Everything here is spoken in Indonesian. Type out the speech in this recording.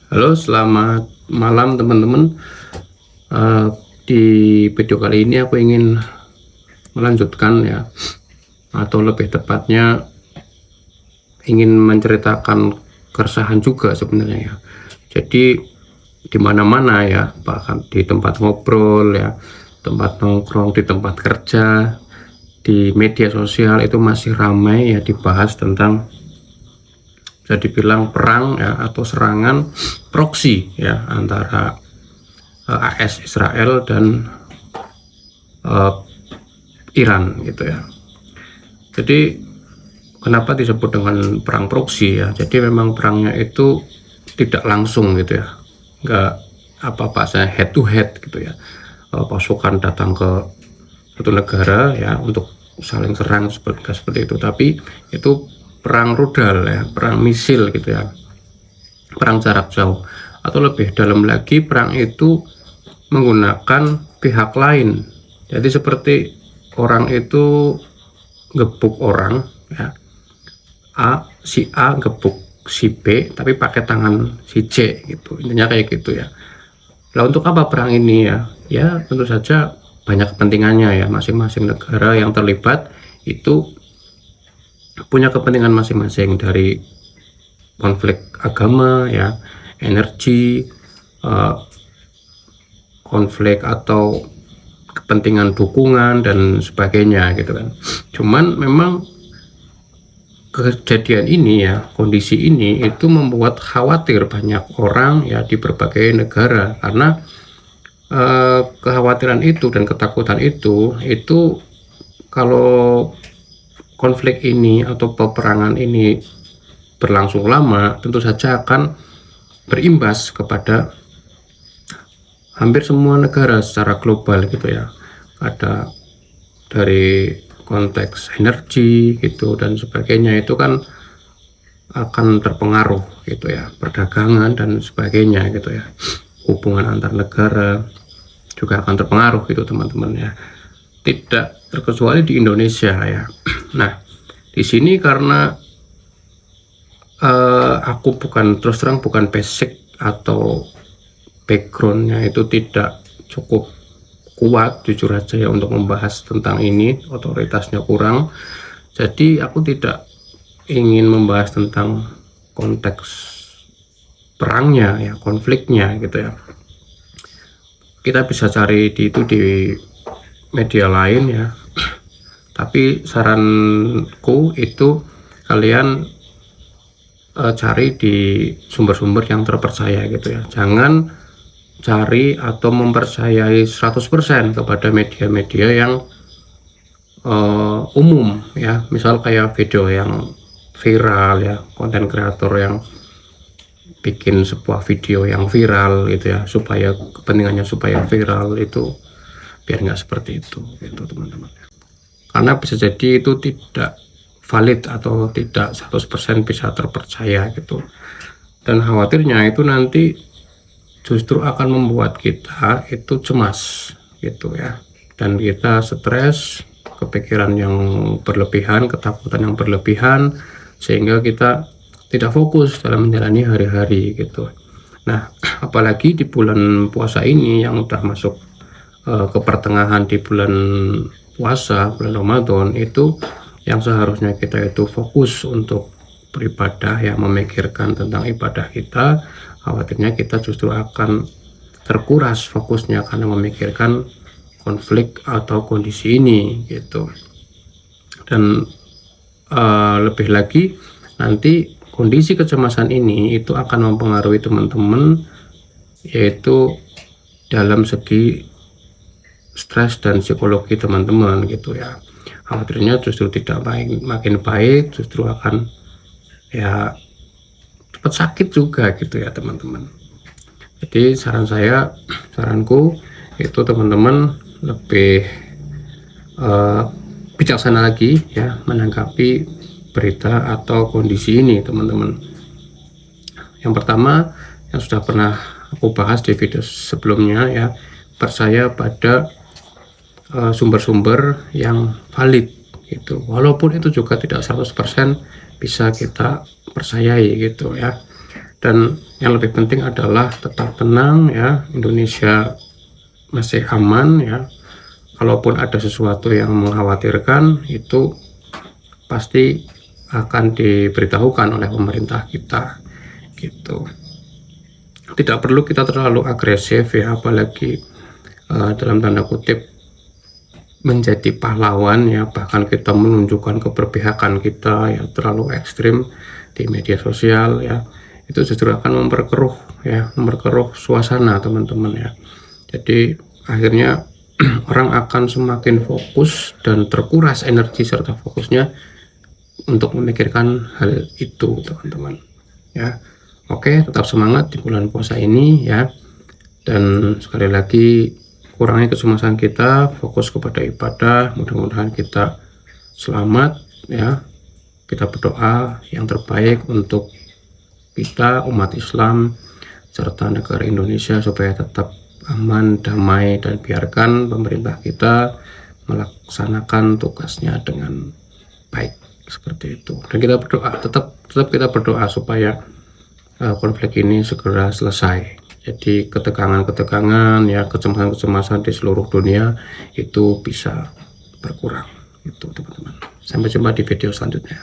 Halo, selamat malam teman-teman. Di video kali ini aku ingin melanjutkan ya, atau lebih tepatnya ingin menceritakan keresahan juga sebenarnya ya. Jadi di mana-mana ya, bahkan di tempat ngobrol ya, tempat nongkrong, di tempat kerja, di media sosial itu masih ramai ya dibahas tentang, bisa dibilang perang ya atau serangan proksi ya antara AS Israel dan Iran gitu ya. Jadi kenapa disebut dengan perang proksi ya? Jadi memang perangnya itu tidak langsung gitu ya, nggak apa bahasanya head to head gitu ya. Pasukan datang ke satu negara ya untuk saling serang seperti itu, tapi itu perang rudal ya, perang misil gitu ya, perang jarak jauh. Atau lebih dalam lagi, perang itu menggunakan pihak lain. Jadi seperti orang itu gebuk orang ya, si A gebuk si B tapi pakai tangan si C gitu, intinya kayak gitu ya. Lah untuk apa perang ini ya? Ya tentu saja banyak kepentingannya ya, masing-masing negara yang terlibat itu punya kepentingan masing-masing, dari konflik agama ya, energi, konflik atau kepentingan dukungan dan sebagainya gitu kan. Cuman memang kejadian ini ya, kondisi ini itu membuat khawatir banyak orang ya di berbagai negara, karena kekhawatiran itu dan ketakutan itu kalau konflik ini atau peperangan ini berlangsung lama, tentu saja akan berimbas kepada hampir semua negara secara global gitu ya. Ada dari konteks energi gitu dan sebagainya, itu kan akan terpengaruh gitu ya, perdagangan dan sebagainya gitu ya, hubungan antar negara juga akan terpengaruh gitu teman-teman ya, tidak terkecuali di Indonesia ya. Nah di sini karena aku terus terang bukan basic atau backgroundnya itu tidak cukup kuat jujur aja ya untuk membahas tentang ini, otoritasnya kurang, jadi aku tidak ingin membahas tentang konteks perangnya ya, konfliknya gitu ya. Kita bisa cari di media lain ya, tapi saranku itu kalian cari di sumber-sumber yang terpercaya gitu ya. Jangan cari atau mempercayai 100% kepada media-media yang umum ya, misal kayak video yang viral ya, konten kreator yang bikin sebuah video yang viral gitu ya, supaya kepentingannya supaya viral, itu biar nggak seperti itu gitu teman-teman, karena bisa jadi itu tidak valid atau tidak 100% bisa terpercaya gitu. Dan khawatirnya itu nanti justru akan membuat kita itu cemas gitu ya, dan kita stres, kepikiran yang berlebihan, ketakutan yang berlebihan, sehingga kita tidak fokus dalam menjalani hari-hari gitu. Nah apalagi di bulan puasa ini yang udah masuk ke pertengahan di bulan puasa, bulan Ramadan, itu yang seharusnya kita itu fokus untuk beribadah ya, memikirkan tentang ibadah kita, khawatirnya kita justru akan terkuras fokusnya karena memikirkan konflik atau kondisi ini gitu. Dan lebih lagi nanti kondisi kecemasan ini itu akan mempengaruhi teman-teman, yaitu dalam segi stres dan psikologi teman-teman gitu ya. Khawatirnya justru tidak makin baik, justru akan ya cepat sakit juga gitu ya teman-teman. Jadi saranku itu teman-teman lebih bijaksana lagi ya menanggapi berita atau kondisi ini teman-teman. Yang pertama yang sudah pernah aku bahas di video sebelumnya ya, percaya pada sumber-sumber yang valid gitu, walaupun itu juga tidak 100% bisa kita percayai gitu ya. Dan yang lebih penting adalah tetap tenang ya, Indonesia masih aman ya. Kalaupun ada sesuatu yang mengkhawatirkan, itu pasti akan diberitahukan oleh pemerintah kita gitu. Tidak perlu kita terlalu agresif ya, apalagi dalam tanda kutip menjadi pahlawan ya, bahkan kita menunjukkan keberpihakan kita ya terlalu ekstrim di media sosial ya, itu justru akan memperkeruh suasana teman-teman ya. Jadi akhirnya orang akan semakin fokus dan terkuras energi serta fokusnya untuk memikirkan hal itu teman-teman ya. Oke, tetap semangat di bulan puasa ini ya, dan sekali lagi kurangi kecemasan kita, fokus kepada ibadah, mudah-mudahan kita selamat ya. Kita berdoa yang terbaik untuk kita umat Islam serta negara Indonesia supaya tetap aman, damai, dan biarkan pemerintah kita melaksanakan tugasnya dengan baik seperti itu. Dan kita berdoa, tetap kita berdoa supaya konflik ini segera selesai. Jadi ketegangan ya, kecemasan di seluruh dunia itu bisa berkurang. Itu teman-teman. Sampai jumpa di video selanjutnya.